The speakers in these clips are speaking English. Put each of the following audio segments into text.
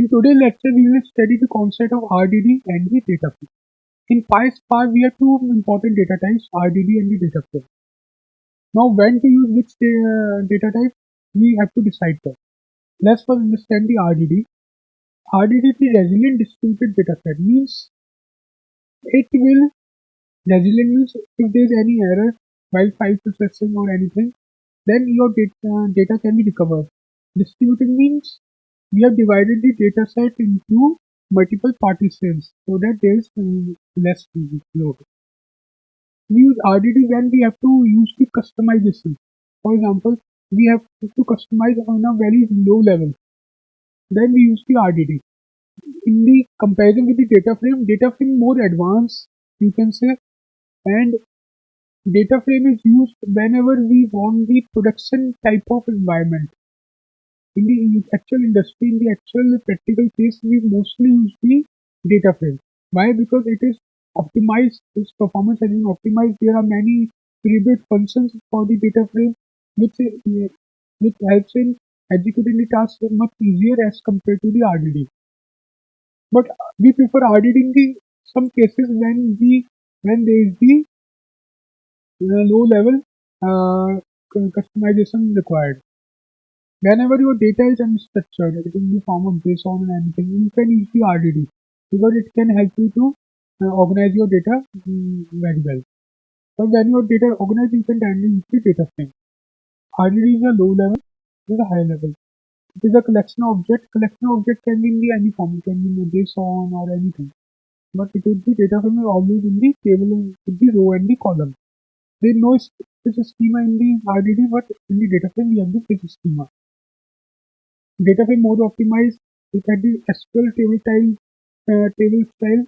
today's lecture, we will study the concept of RDD and the DataFrame. In PySpark, we have two important data types, RDD and the DataFrame. Now, when to use which data type, we have to decide first. Let's first understand the RDD. RDD is the resilient distributed data set. Means it will resilient means if there is any error while file processing or anything, then your data can be recovered. Distributed means we have divided the data set into multiple partitions so that there is less load. We use RDD when we have to use the customization. For example, we have to customize on a very low level. Then we use the RDD. In the comparison with the DataFrame more advanced, you can say, and DataFrame is used whenever we want the production type of environment. In the actual industry, in the actual practical case, we mostly use the DataFrame. Why? Because it is optimized, its performance has been optimized. There are many pre-built functions for the DataFrame which helps in executing the task much easier as compared to the RDD. But we prefer RDD in the some cases when there is the low level customization required. Whenever your data is unstructured, it is in the form of JSON or anything, you can use the RDD because it can help you to organize your data very well. But when your data is organized, you can directly use the DataFrame. RDD is a low level, it is a high level. It is a collection of objects. Collection of objects can be in the any form, it can be in the JSON or anything. But it is the DataFrame is always in the table with the row and the column. There is no schema in the RDD, but in the DataFrame we have the fixed schema. DataFrame more optimized. It has the SQL table style.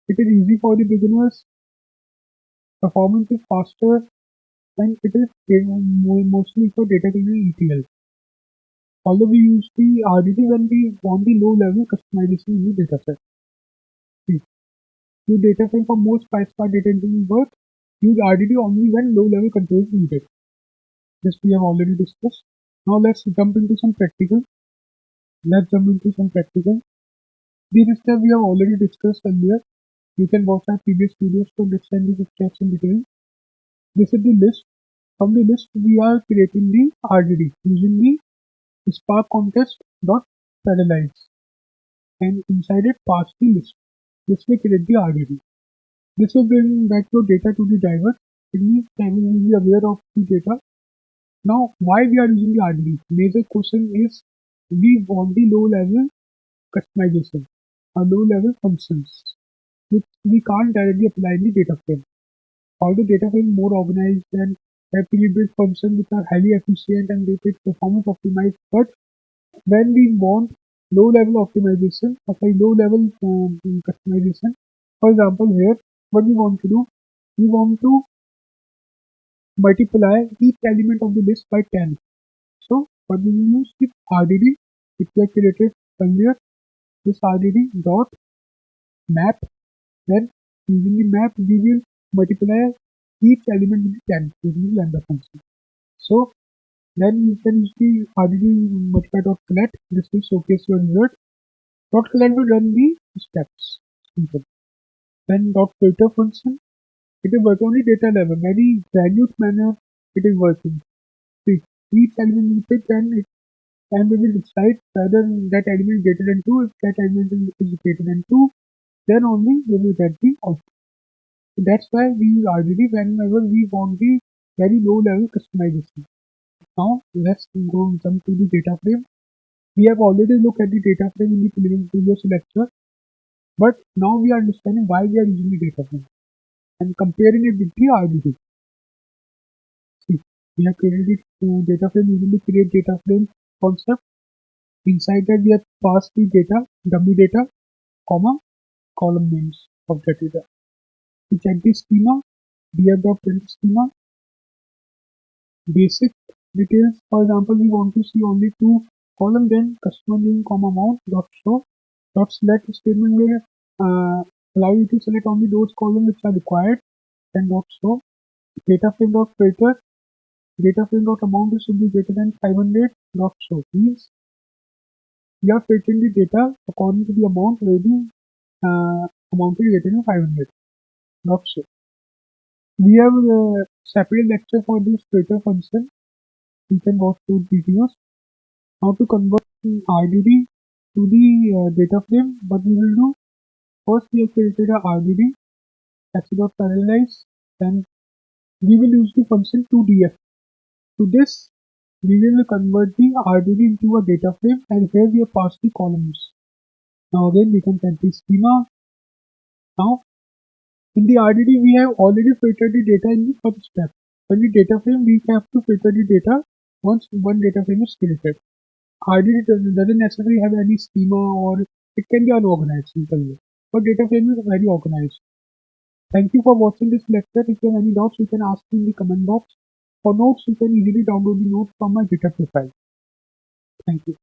It is easy for the beginners. Performance is faster, and it is mostly for data cleaning ETL. Although we use the RDD when we want the low-level customization in the dataset. Use DataFrame for most PySpark data engineering work. Use RDD only when low-level control is needed. This we have already discussed. Now let's jump into some practical. These steps we have already discussed earlier. You can watch our previous videos to understand these steps in detail. This is the list. From the list, we are creating the RDD using the Spark context.parallelize, and inside it pass the list. This will create the RDD. This will bring back your data to the driver. It means driver will be aware of the data. Now, why we are using the RDD? Major question is we want the low-level customization or low-level functions, which we can't directly apply in the DataFrame. Although DataFrame is more organized and have pre-built functions which are highly efficient and they performance optimized, but when we want low-level optimization, low-level customization, for example, here what we want to do, we want to multiply each element of the list by 10. So what we will use is RDD, which we have created earlier. This RDD dot map. Then using the map, we will multiply each element with 10 using the lambda function. So then you can use the RDD multiply dot collect. This will showcase your result. Dot collect will run the steps. Simple. Then dot filter function. It will work on the data level, very minute manner it is working. See, each element will pick and we will decide whether that element is greater than 2. If that element is greater than 2, then only we will get the output. So that's why we use RDD whenever we want the very low level customization. Now let's jump to the DataFrame. We have already looked at the DataFrame in the previous lecture, but now we are understanding why we are using the DataFrame and comparing it with the RDD. See, we have created DataFrame using the create DataFrame concept. Inside that we have passed the data, dummy data, comma, column names of that data. We check the schema, df.print schema, basic details. For example, we want to see only 2 columns, then customer name, comma, amount, dot show, dot select statement will allow you to select only those columns which are required, and dot show. DataFrame dot filter, DataFrame dot amount should be greater than 500, dot show. Means We are filtering the data according to the amount where the amount is greater than 500. Not so. We have a separate lecture for this filter function. You can watch those videos. How to convert RDD to the data frame. What we will do, first we have created a RDD, x.parallelize, then we will use the function 2df. To this, we will convert the RDD into a data frame, and here we have passed the columns. Now again we can set the schema. Now in the RDD we have already filtered the data in the first step. In the data frame we have to filter the data once one data frame is created. RDD doesn't necessarily have any schema, or it can be unorganized simply. But data frame is very organized. Thank you for watching this lecture. If you have any doubts, you can ask me in the comment box. For notes, you can easily download the notes from my GitHub profile. Thank you.